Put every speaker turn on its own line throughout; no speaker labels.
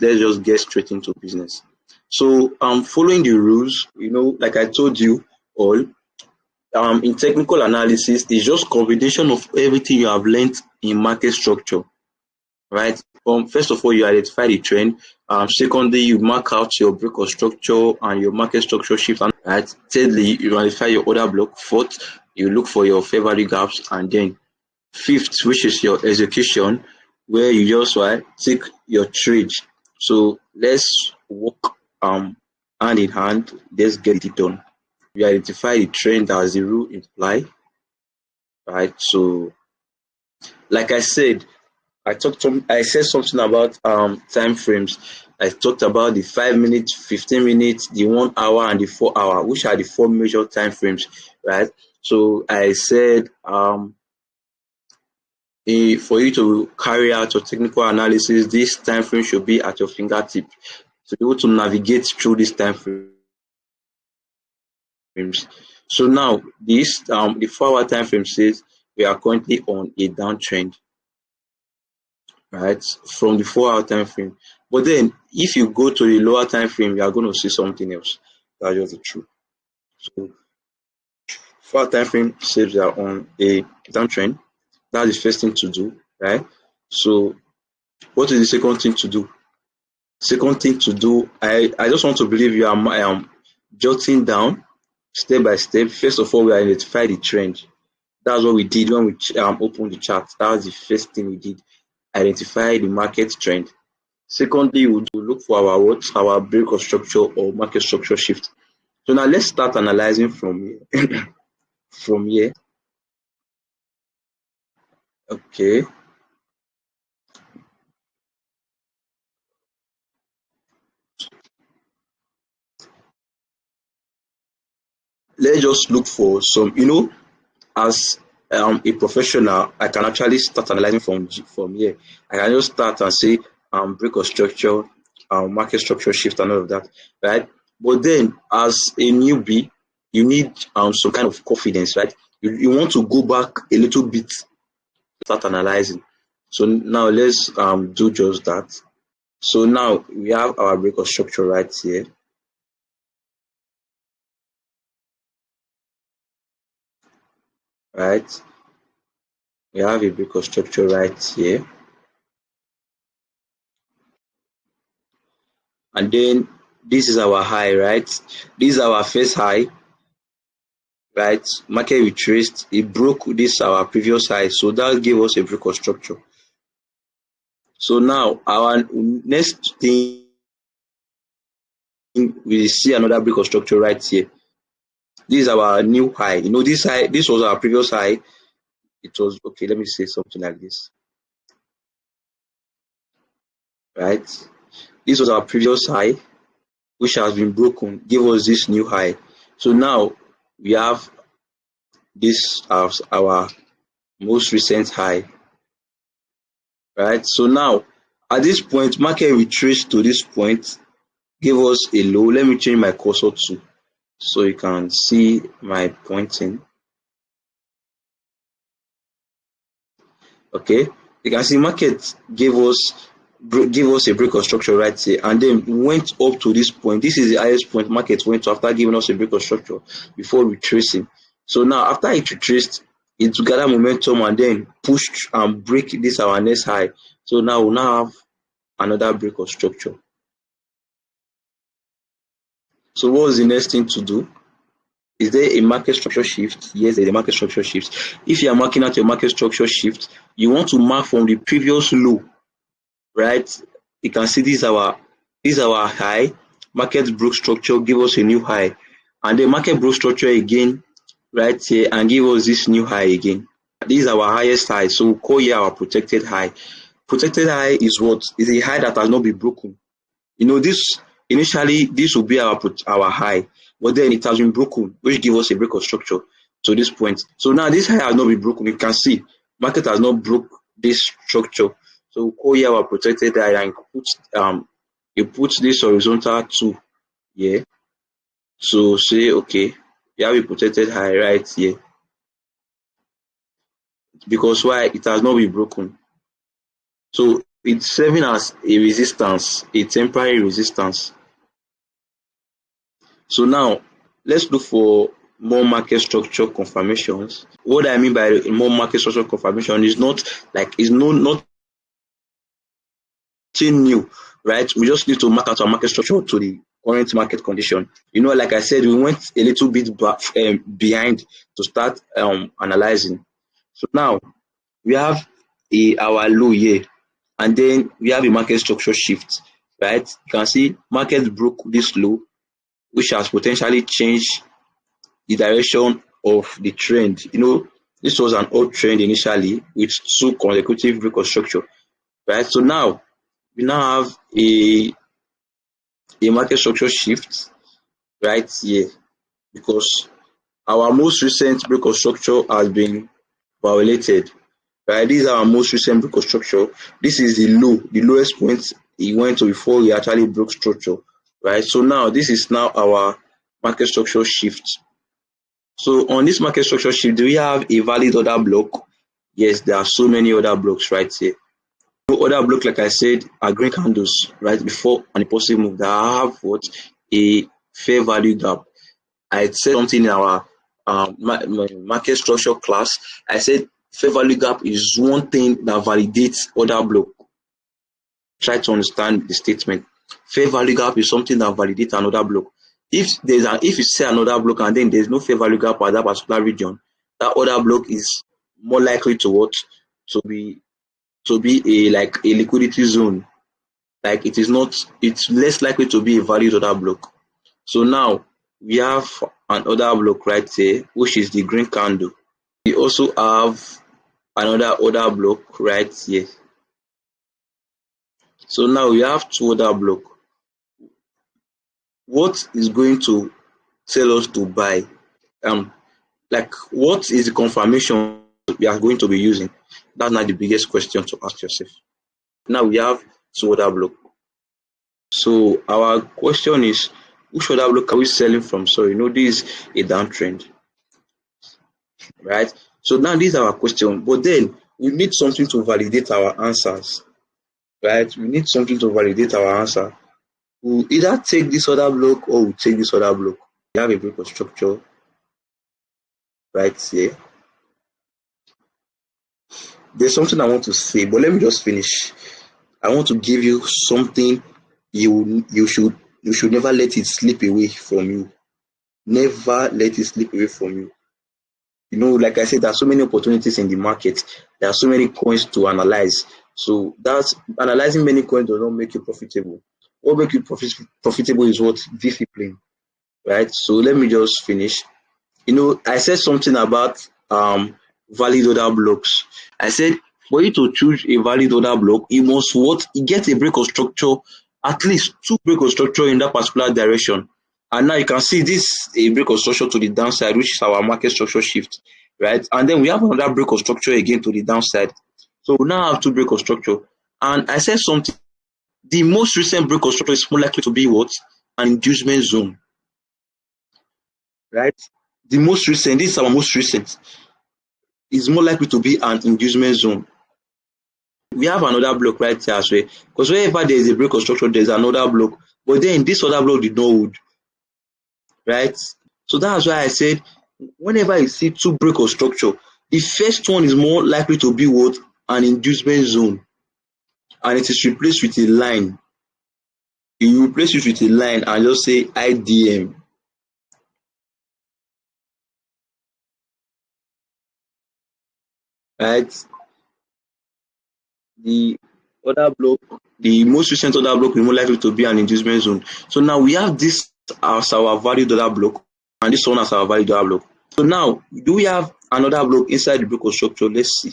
let's just get straight into business. So following the rules, like I told you all, in technical analysis, it's just combination of everything you have learned in market structure, right? First of all, you identify the trend. Secondly, you mark out your break of structure and your market structure shift. Right. Thirdly, you identify your order block. Fourth, you look for your fair value gaps, and then fifth, which is your execution, where you just take your trade. So let's work hand in hand. Let's get it done. You identify the trend as the rule imply, right? So, like I said, I said something about time frames. I talked about the 5 minutes, 15 minutes, the 1 hour, and the 4 hour, which are the 4 major time frames, right? So I said for you to carry out your technical analysis, this time frame should be at your fingertip to be able to navigate through these time frames. So now this the 4-hour time frame says we are currently on a downtrend, right, from the 4-hour time frame. But then if you go to the lower time frame, you are going to see something else. That's just the truth. So 4-hour time frame says we are on a downtrend. That's the first thing to do, right? So what is the second thing to do? Second thing to do, I just want to believe you are jotting down step by step. First of all, we identify the trend. That's what we did when we opened the chart. That was the first thing we did. Identify the market trend. Secondly, we look for our break of structure or market structure shift. So now let's start analyzing from here. From here. Okay. Let's just look for some, as a professional, I can actually start analyzing from here. I can just start and say break of structure, market structure shift, and all of that, right? But then, as a newbie, you need some kind of confidence, right? You want to go back a little bit, start analyzing. So now let's do just that. So now we have our break of structure right here. Right? We have a break of structure right here. And then this is our high, right? This is our first high, right? Market retraced, it broke this our previous high, so that gave us a break of structure. So now our next thing, we see another break of structure right here. This is our new high. This high, this was our previous high. It was okay. Let me say something like this, right? This was our previous high, which has been broken, give us this new high. So now we have this as our most recent high, right? So now at this point, market retraced to this point, give us a low. Let me change my cursor to so you can see my pointing. Okay, you can see market gave us a break of structure right here, and then went up to this point. This is the highest point market went to after giving us a break of structure before retracing. So now after it retraced, it gathered momentum and then pushed and break this our next high. So now we now have another break of structure. So what was the next thing to do? Is there a market structure shift? Yes, there's a market structure shift. If you are marking out your market structure shift, you want to mark from the previous low, right? You can see this is our high. Market broke structure, give us a new high, and the market broke structure again right here and give us this new high again. This is our highest high, so we'll call here our protected high. Protected high is what? Is a high that has not been broken. This initially this will be our high, but then it has been broken, which gives us a break of structure to this point. So now this high has not been broken. You can see market has not broke this structure. So we'll call here our protected high, and you put this horizontal 2 here. So say okay, you have a protected high right here. Because why? It has not been broken. So It's serving as a resistance, a temporary resistance. So now let's look for more market structure confirmations. What I mean by more market structure confirmation is not like it's no nothing new, right? We just need to mark out our market structure to the current market condition. Like I said, we went a little bit back, behind to start analyzing. So now we have our low here, and then we have a market structure shift, right? You can see market broke this low, which has potentially changed the direction of the trend. This was an uptrend initially with two consecutive break of structure, right? So now we now have a market structure shift right here, because our most recent break of structure has been violated, right? This is our most recent break of structure. This is the lowest point he went to before he actually broke structure, right? So now this is now our market structure shift. So on this market structure shift, do we have a valid order block? Yes, there are so many other blocks right here. Other block, like I said, are green candles right before and a positive move that have what? A fair value gap. I said something in our market structure class. I said fair value gap is one thing that validates other block. Try to understand the statement. Fair value gap is something that validates another block. If you say another block and then there's no fair value gap at that particular region, that other block is more likely to be a liquidity zone. Like it's less likely to be a valid order block. So now we have another block right here, which is the green candle. We also have another order block right here. So now we have two order block. What is going to tell us to buy? Like what is the confirmation we are going to be using? That's not the biggest question to ask yourself. Now we have two order block. So our question is, which order block are we selling from? So this is a downtrend, right? So now this is our question, but then we need something to validate our answers, right? We need something to validate our answer. We'll either take this other block or we'll take this other block. We have a break of structure right here. There's something I want to say, but let me just finish. I want to give you something you should never let it slip away from you. Never let it slip away from you. Like I said, there are so many opportunities in the market. There are so many coins to analyze. So that's analyzing many coins does not make you profitable. What makes you profitable is what? Discipline, right? So let me just finish. I said something about valid order blocks. I said for you to choose a valid order block, you must get a break of structure, at least two break of structure in that particular direction. And now you can see this a break of structure to the downside, which is our market structure shift, right? And then we have another break of structure again to the downside. So we now have two break of structure. And I said something, the most recent break of structure is more likely to be what? An inducement zone, right? The most recent, this is our most recent, is more likely to be an inducement zone. We have another block right here as well, because wherever there is a break of structure, there is another block. But then this other block did not hold, right? So that's why I said whenever you see two break of structure, the first one is more likely to be what? An inducement zone, and it is replaced with a line. You replace it with a line and just say IDM. Right? The other block, the most recent other block is more likely to be an inducement zone. So now we have this as our valid other block, and this one as our valid other block. So now, do we have another block inside the block of structure? Let's see.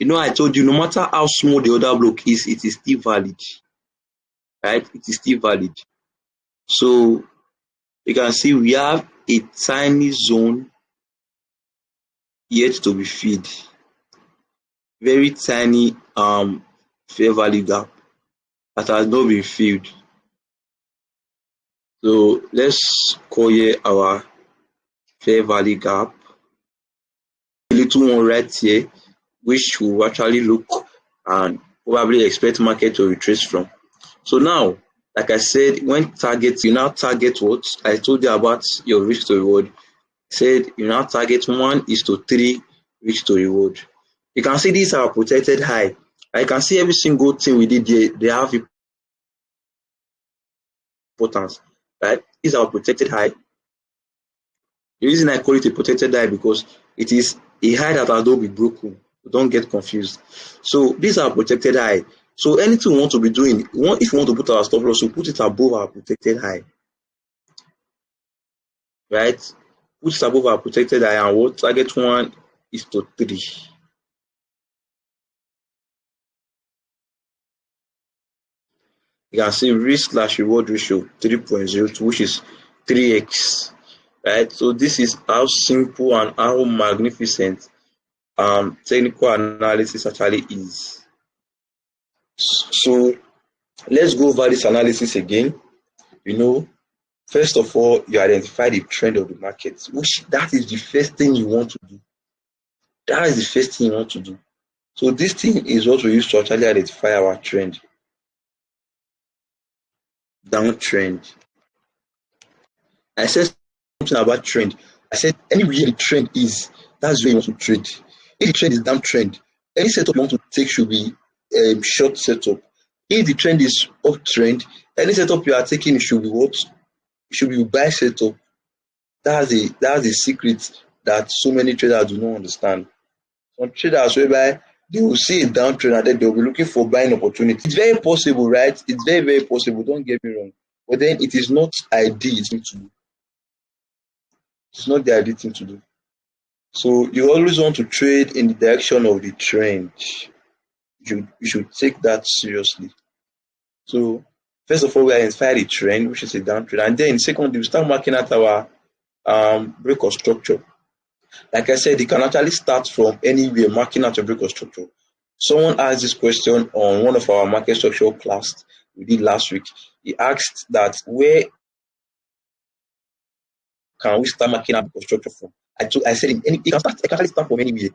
I told you no matter how small the other block is, it is still valid. Right? It is still valid. So you can see we have a tiny zone yet to be filled. Very tiny fair value gap that has not been filled. So let's call here our fair value gap. A little one right here, which will actually look and probably expect market to retrace from. So now, like I said, when target, you now target what I told you about your risk to reward. Said you now target 1:3 risk to reward. You can see these are protected high. I can see every single thing we did here, they have importance, right? These are protected high. The reason I call it a protected high because it is a high that has not been broken. Don't get confused. So these are protected high. So anything we want to be doing, if we want to put our stop loss, we put it above our protected high, right? Put it above our protected high and what target 1:3. You can see risk/reward ratio 3.02, which is 3x, right? So this is how simple and how magnificent technical analysis actually is. So let's go over this analysis again. First of all, you identify the trend of the market, which that is the first thing you want to do. That is the first thing you want to do. So this thing is what we use to actually identify our trend. Downtrend. I said something about trend. I said anywhere the trend is, that's where you want to trade. If the trend is downtrend, any setup you want to take should be short setup. If the trend is uptrend, any setup you are taking should be what? Should be buy setup. That's the secret that so many traders do not understand. Some traders whereby they will see a downtrend and then they'll be looking for buying opportunity. It's very possible, right? It's very, very possible. Don't get me wrong. But then it is not ideal thing to do. It's not the ideal thing to do. So you always want to trade in the direction of the trend. You should take that seriously. So first of all, we identify the trend, which is a downtrend, and then secondly, we start marking out our break of structure. Like I said, it can actually start from anywhere, marking out a break of structure. Someone asked this question on one of our market structure class we did last week. He asked that where can we start marking out break of structure from? I said it can actually start from anywhere,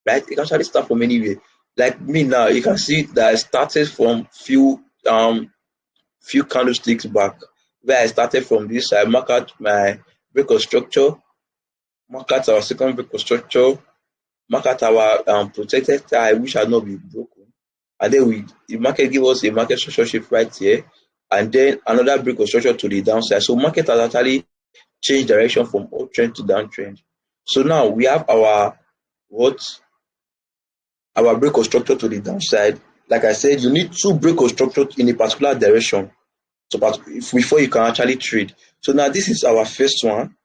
right? It can actually start from anywhere. Like me now, you can see that I started from few candlesticks back, where I started from this. I mark out my break of structure, mark out our second break of structure, mark out our protected high which had not been broken, and then the market give us a market structure shift right here, and then another break of structure to the downside. So market has actually changed direction from uptrend to downtrend. So now we have our break of structure to the downside. Like I said, you need two break of structure in a particular direction before you can actually trade. So now this is our first one.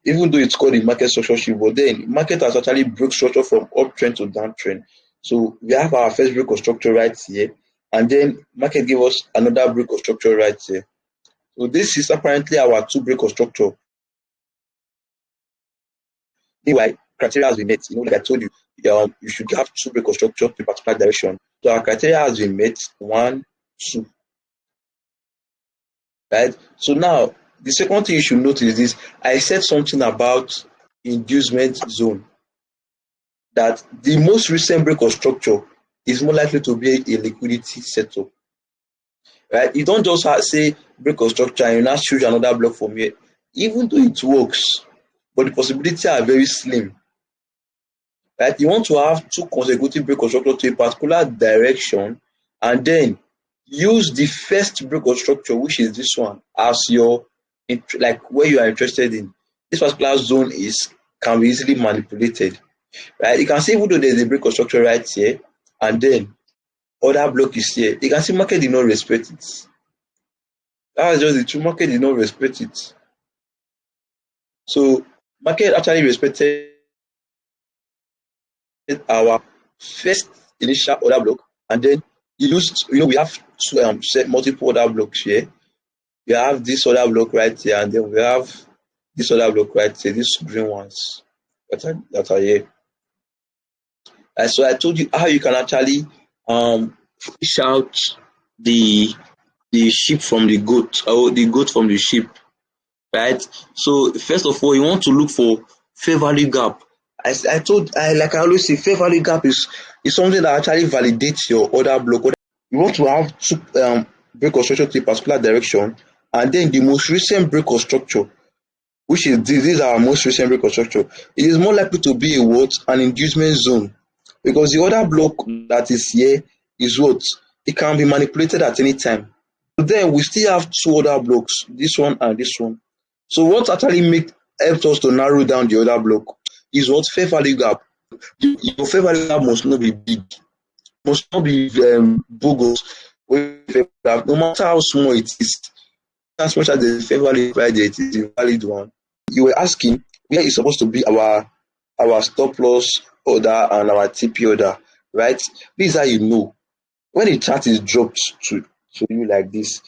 Even though it's called a market structure shift, but then market has actually broke structure from uptrend to downtrend. So we have our first break of structure right here, and then market gave us another break of structure right here. So this is apparently our two break of structure. Meanwhile, criteria has been met. Like I told you, you should have two break of structure to a particular direction. So our criteria has been met, 1, 2. Right? So now the second thing you should notice is this. I said something about inducement zone, that the most recent break of structure is more likely to be a liquidity setup. Right? You don't just say break of structure and you now choose another block from here. Even though it works, but the possibilities are very slim. Right? You want to have two consecutive break of structure to a particular direction, and then use the first break of structure, which is this one, as your where you are interested in. This particular zone can be easily manipulated. Right? You can see even though there's a break of structure right here, and then other block is here, you can see market did not respect it. That's just the truth. Market did not respect it. So market actually respected our first initial order block, and then we have multiple other blocks here. We have this other block right here, and then we have this other block right here, these green ones that are here. And so I told you how you can actually fish out the sheep from the goat, or the goat from the sheep, right? So first of all, you want to look for fair value gap. Like I always say, fair value gap is something that actually validates your order block. You want to have two break of structure to a particular direction, and then the most recent break of structure, which is this is our most recent break of structure, it is more likely to be a what? An inducement zone. Because the other block that is here is what? It can be manipulated at any time. But then we still have two other blocks, this one and this one. So what actually helped us to narrow down the other block is what? Fair value gap. Your fair value gap must not be big, must not be bogus. No matter how small it is, as much as the fair value required, it is a valid one. You were asking where is supposed to be our stop loss order and our TP order, right? This is how you know when a chart is dropped to you like this.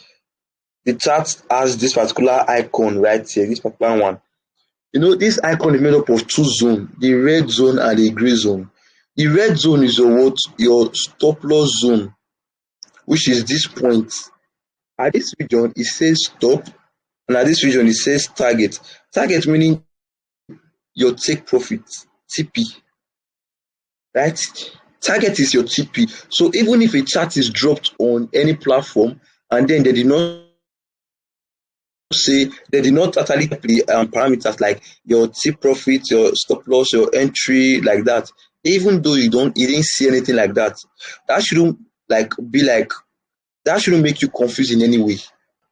The chart has this particular icon right here, this particular one. You know, this icon is made up of two zones, the red zone and the gray zone. The red zone is your stop loss zone, which is this point. At this region, it says stop, and at this region, it says target. Target meaning your take profit, TP, right? Target is your TP. So even if a chart is dropped on any platform, and then they did not actually play parameters like your take profit, your stop loss, your entry, like that. Even though you didn't see anything like that, that shouldn't that shouldn't make you confused in any way.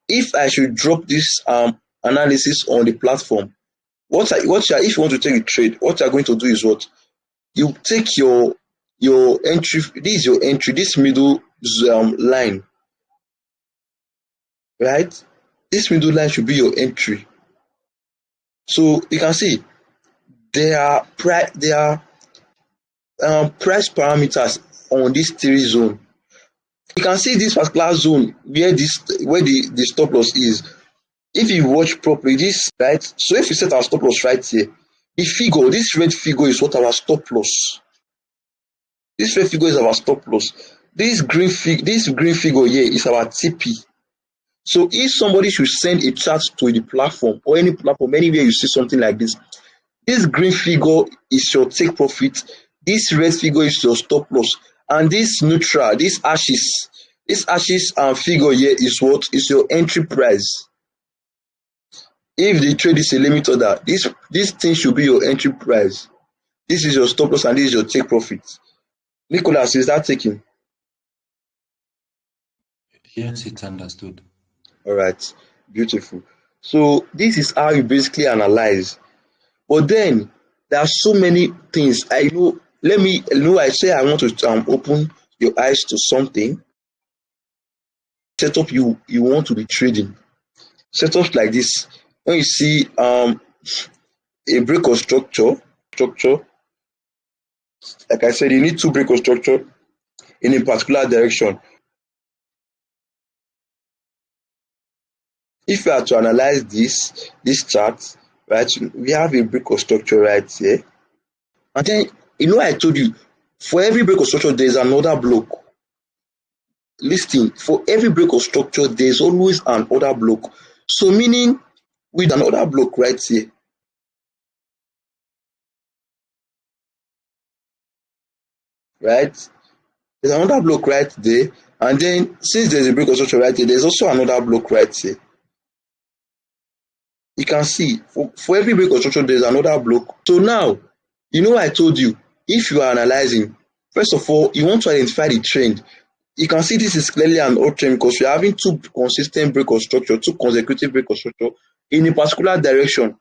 If I should drop this analysis on the platform, if you want to take a trade, what you're going to do is what? You take your entry, this is your entry, this middle line, right? This middle line should be your entry. So you can see there are price parameters on this theory zone. You can see this particular zone where the stop loss is. If you watch properly, this right. So if you set our stop loss right here, this red figure is what our stop loss. This red figure is our stop loss. This green figure here is our TP. So if somebody should send a chart to the platform or any platform, anywhere you see something like this green figure is your take profit, this red figure is your stop loss, and this neutral, this ashes figure here is what? Is your entry price. If the trade is a limit order, this thing should be your entry price. This is your stop loss and this is your take profit. Nicholas, is that taking?
Yes, it's understood.
All right, beautiful. So this is how you basically analyze. But then there are so many things. I say I want to open your eyes to something. Setup you want to be trading. Setups like this. When you see a break of structure, like I said, you need two break of structure in a particular direction. If you are to analyze this chart, right, we have a break of structure right here. And then, I told you, for every break of structure, there is another block. Listen, for every break of structure, there is always another block. So meaning, with another block right here, right? There's another block right there. And then, since there's a break of structure right here, there's also another block right here. You can see, for every break of structure, there's another block. So now, I told you, if you are analyzing, first of all, you want to identify the trend. You can see this is clearly an uptrend because we're having two consistent break of structure, two consecutive break of structure in a particular direction.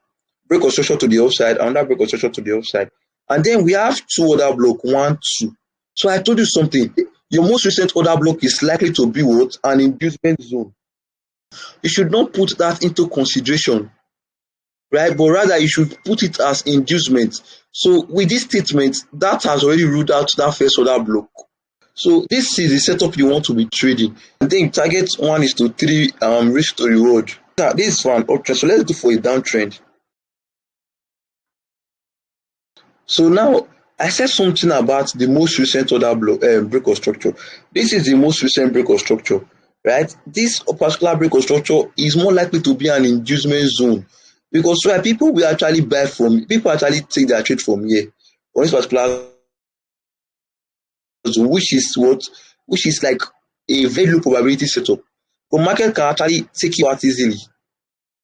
Break of structure to the upside, another break of structure to the upside. And then we have two other blocks, 1, 2. So I told you something. Your most recent order block is likely to be what? An inducement zone. You should not put that into consideration, right? But rather you should put it as inducement. So with this statement, that has already ruled out that first order block. So this is the setup you want to be trading. And then target 1:3 risk to reward. Now this is for an uptrend. So let's go for a downtrend. So now I said something about the most recent order block break of structure. This is the most recent break of structure, right? This particular break of structure is more likely to be an inducement zone because where people will actually buy from, people actually take their trade from here. on this particular zone, which is like a very low probability setup. But market can actually take you out easily,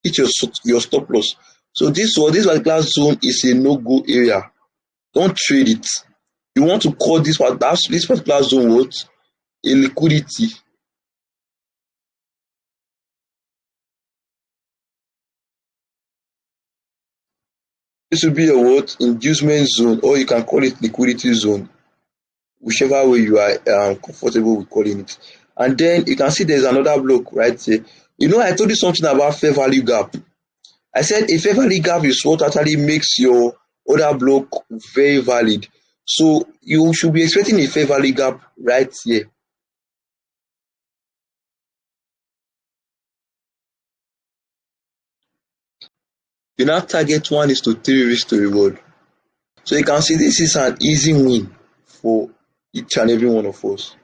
hit your stop loss. So this particular zone is a no-go area. Don't trade it. You want to call this particular zone what? A liquidity. This will be a what? Inducement zone, or you can call it liquidity zone, whichever way you are comfortable with calling it. And then you can see there's another block right here. You know, I told you something about fair value gap. I said a fair value gap is what actually makes your order block very valid. So you should be expecting a fair value gap right here. You now target 1:3 risk to reward. So you can see this is an easy win for each and every one of us.